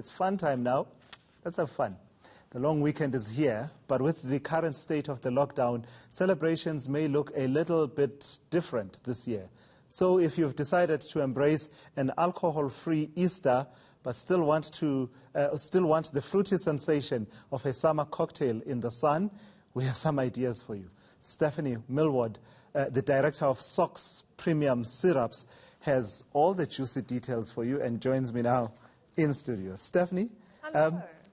It's fun time now. Let's have fun. The long weekend is here, but with the current state of the lockdown, celebrations may look a little bit different this year. So if you've decided to embrace an alcohol-free Easter, but still want the fruity sensation of a summer cocktail in the sun, we have some ideas for you. Stephanie Millward, the director of SOX Premium Syrups, has all the juicy details for you and joins me now in studio. Stephanie,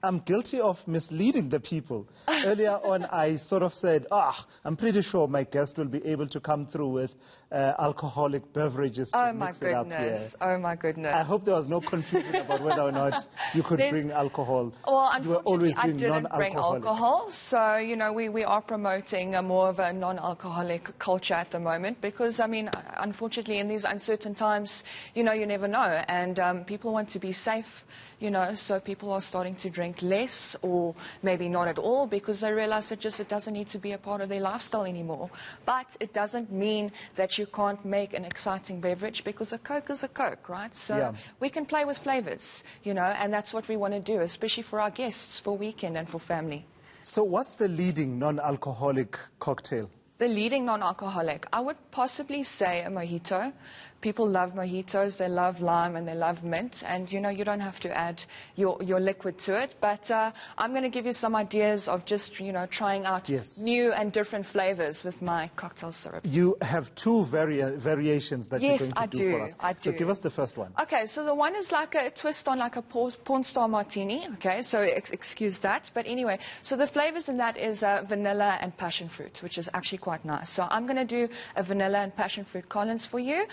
I'm guilty of misleading the people. Earlier on, I sort of said, I'm pretty sure my guest will be able to come through with alcoholic beverages to mix it up here. Oh, my goodness. I hope there was no confusion about whether or not you could bring alcohol. Well, you were always doing unfortunately, I didn't bring alcohol. So, you know, we are promoting a more of a non-alcoholic culture at the moment because, I mean, unfortunately, in these uncertain times, you know, you never know. And people want to be safe, you know, so people are starting to drink less or maybe not at all because they realize that it doesn't need to be a part of their lifestyle anymore. But it doesn't mean that you can't make an exciting beverage because a Coke is a Coke, right? So we can play with flavors, you know, and that's what we want to do, especially for our guests, for weekend and for family. So what's the leading non-alcoholic cocktail? The leading non-alcoholic, I would possibly say a mojito. People love mojitos, they love lime and they love mint. And, you know, you don't have to add your liquid to it. But I'm going to give you some ideas of just, you know, trying out new and different flavors with my cocktail syrup. You have two variations that you're going to do for us. Yes, I do. So give us the first one. Okay, so the one is like a twist on like a porn star martini. Okay, so excuse that. But anyway, so the flavors in that is vanilla and passion fruit, which is actually quite nice. So I'm going to do a vanilla and passion fruit Collins for you.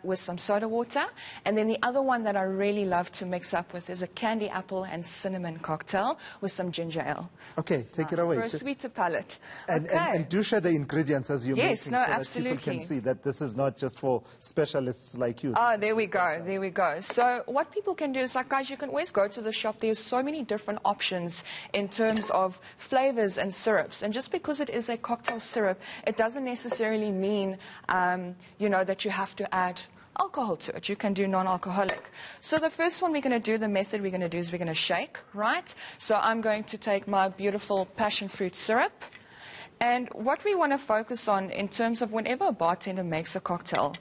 With some soda water. And then the other one that I really love to mix up with is a candy apple and cinnamon cocktail with some ginger ale. Okay, take it away. For a sweeter palate. And do share the ingredients as you make it so absolutely. that people can see that this is not just for specialists like you. Oh, there we go, there we go. So what people can do is, like, guys, you can always go to the shop. There's so many different options in terms of flavors and syrups. And just because it is a cocktail syrup, it doesn't necessarily mean, you know, that you have to add alcohol to it. You can do non-alcoholic. So the first one we're going to do, the method we're going to do is we're going to shake, right? So I'm going to take my beautiful passion fruit syrup. And what we want to focus on in terms of whenever a bartender makes a cocktail,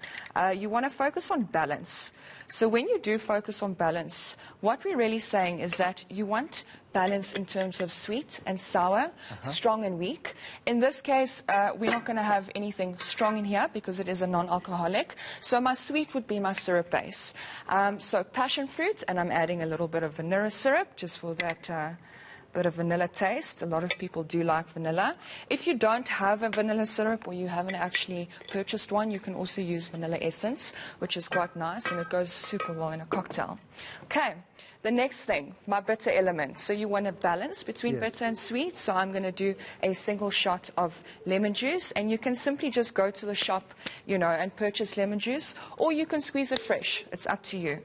you want to focus on balance. So when you do focus on balance, what we're really saying is that you want balance in terms of sweet and sour, strong and weak. In this case, we're not going to have anything strong in here because it is a non-alcoholic. So my sweet would be my syrup base. So passion fruit, and I'm adding a little bit of vanilla syrup just for that bit of vanilla taste. A lot of people do like vanilla. If you don't have a vanilla syrup or you haven't actually purchased one, you can also use vanilla essence, which is quite nice and it goes super well in a cocktail. Okay, the next thing, my bitter element. So you want a balance between bitter and sweet. So I'm going to do a single shot of lemon juice, and you can simply just go to the shop, you know, and purchase lemon juice, or you can squeeze it fresh. It's up to you.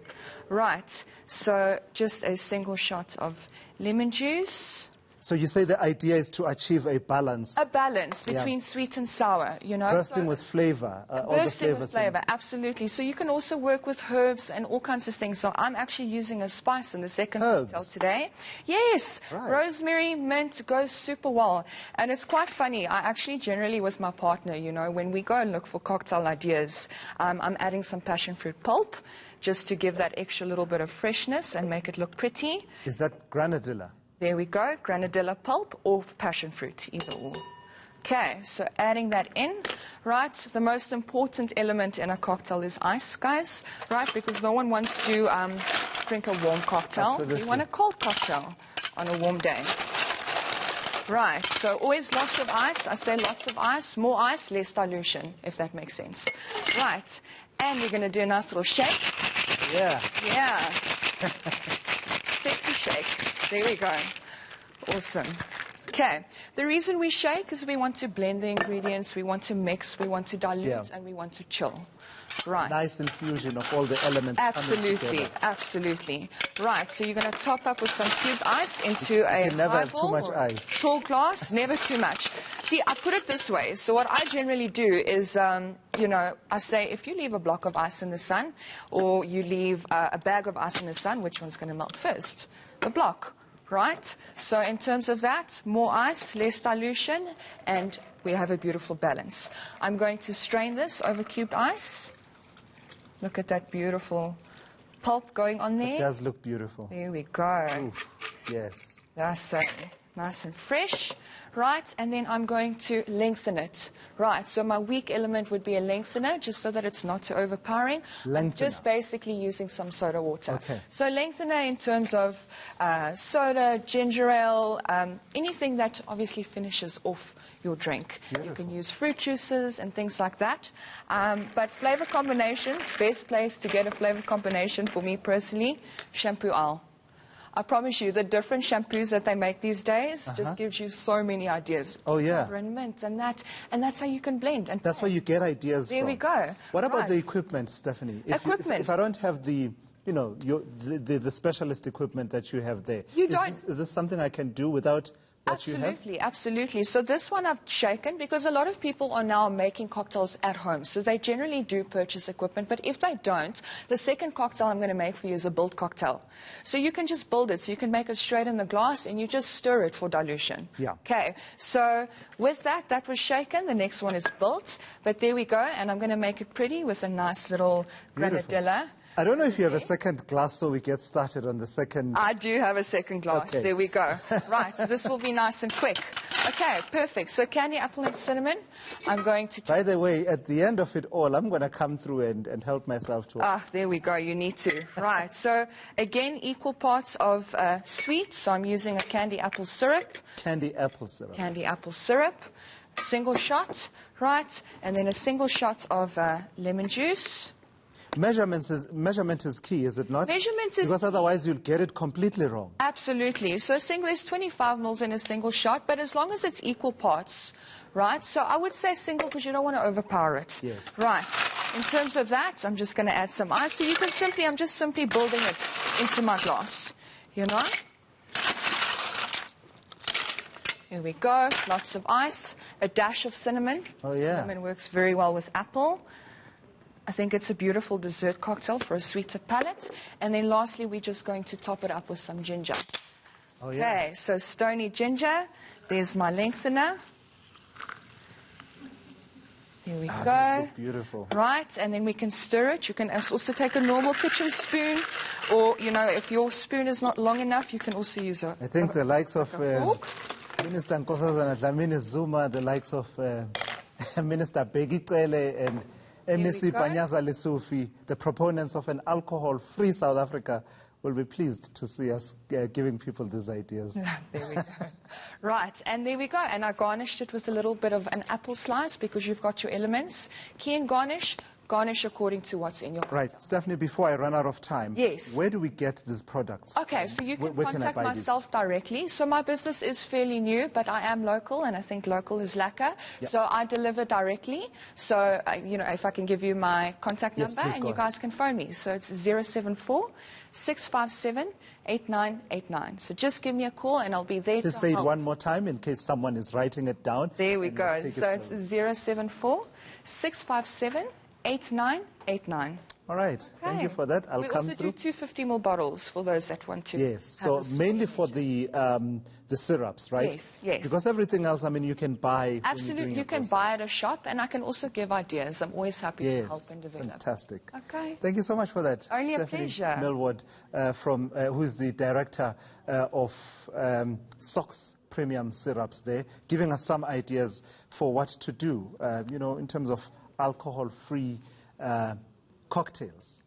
Right, so just a single shot of lemon juice. So you say the idea is to achieve a balance. A balance between sweet and sour, you know. Bursting with flavor. Bursting with flavor, absolutely. So you can also work with herbs and all kinds of things. So I'm actually using a spice in the second cocktail today. Yes, rosemary, mint goes super well. And it's quite funny. I actually generally with my partner, you know, when we go and look for cocktail ideas, I'm adding some passion fruit pulp just to give that extra little bit of freshness and make it look pretty. Is that granadilla? There we go, granadilla pulp or passion fruit, either or. Okay, so adding that in, right? The most important element in a cocktail is ice, guys, right? Because no one wants to drink a warm cocktail. Absolutely. You want a cold cocktail on a warm day. Right, so always lots of ice. I say lots of ice, more ice, less dilution, if that makes sense. Right, and we're going to do a nice little shake. Yeah. Yeah. Sexy shake. There we go. Awesome. Okay. The reason we shake is we want to blend the ingredients, we want to mix, we want to dilute, and we want to chill. Right. Nice infusion of all the elements. Absolutely, absolutely. Right, so you're going to top up with some cubed ice into a never have too highball much or ice. tall glass, never too much. See, I put it this way. So what I generally do is, you know, I say if you leave a block of ice in the sun or you leave a bag of ice in the sun, which one's going to melt first? The block, right? So in terms of that, more ice, less dilution, and we have a beautiful balance. I'm going to strain this over cubed ice. Look at that beautiful pulp going on there. It does look beautiful. There we go. Oof, yes. That's nice and fresh, right? And then I'm going to lengthen it, right? So my weak element would be a lengthener, just so that it's not too overpowering. I'm just basically using some soda water. Okay. So lengthener in terms of soda, ginger ale, anything that obviously finishes off your drink. Beautiful. You can use fruit juices and things like that. But flavor combinations, best place to get a flavor combination for me personally, shampoo oil. I promise you, the different shampoos that they make these days just gives you so many ideas. Oh, yeah. Pepper and mint and that's how you can blend. And That's where you get ideas there from. we go. What about Right. the equipment, Stephanie? If I don't have the, you know, the specialist equipment that you have there, is this something I can do without what you have? Absolutely, absolutely. So this one I've shaken because a lot of people are now making cocktails at home. So they generally do purchase equipment. But if they don't, the second cocktail I'm going to make for you is a built cocktail. So you can just build it. So you can make it straight in the glass and you just stir it for dilution. Yeah. Okay. So with that was shaken. The next one is built. But there we go. And I'm going to make it pretty with a nice little Beautiful. granadilla. I don't know if you have a second glass, so we get started on the second. I do have a second glass. Okay. There we go. Right, so this will be nice and quick. Okay, perfect. So candy apple and cinnamon, I'm going to... By the way, at the end of it all, I'm going to come through and help myself to... there we go. You need to. Right, so again, equal parts of sweet. So I'm using a candy apple syrup. Candy apple syrup. Candy apple syrup. Single shot, right? And then a single shot of lemon juice. Measurement is key, is it not? Measurement is Because otherwise you'll get it completely wrong. Absolutely. So single is 25 mils in a single shot, but as long as it's equal parts, right? So I would say single because you don't want to overpower it. Yes. Right. In terms of that, I'm just going to add some ice. So you can I'm just simply building it into my glass. You know? Here we go. Lots of ice. A dash of cinnamon. Oh, yeah. Cinnamon works very well with apple. I think it's a beautiful dessert cocktail for a sweeter palate. And then lastly, we're just going to top it up with some ginger. Oh, yeah. Okay, so stony ginger. There's my lengthener. Here we go. These look beautiful. Right, and then we can stir it. You can also take a normal kitchen spoon, or, you know, if your spoon is not long enough, you can also use a I think the likes of fork. Minister Nkosazana Dlamini Zuma, the likes of Minister Bheki Cele and MEC go. Panyaza Lesufi, the proponents of an alcohol-free South Africa, will be pleased to see us giving people these ideas. There we go. Right, and there we go. And I garnished it with a little bit of an apple slice because you've got your elements. Key and garnish. Garnish according to what's in your cocktail. Right. Stephanie, before I run out of time, Yes. where do we get these products? Okay, so you can Where can I contact buy myself directly. So my business is fairly new, but I am local, and I think local is lekker. Yep. So I deliver directly. So, you know, if I can give you my contact Yes, number, please and go you guys can phone me. So it's 074-657-8989. So just give me a call, and I'll be there Just to say it help. one more time in case someone is writing it down. There we and go. let's take it So it's slowly. 074-657-8989. All right. Thank you for that. I'll we come also through. do 250 ml bottles for those that want to. Yes, so have a mainly small for the syrups, right? Yes, yes. Because everything else, I mean, you can buy. Absolutely, you can buy at a shop, and I can also give ideas. I'm always happy to help Yes, and develop. fantastic. Okay. Thank you so much for that. Only a Stephanie pleasure. Millward, who is the director of SOX Premium Syrups there, giving us some ideas for what to do, you know, in terms of alcohol-free cocktails.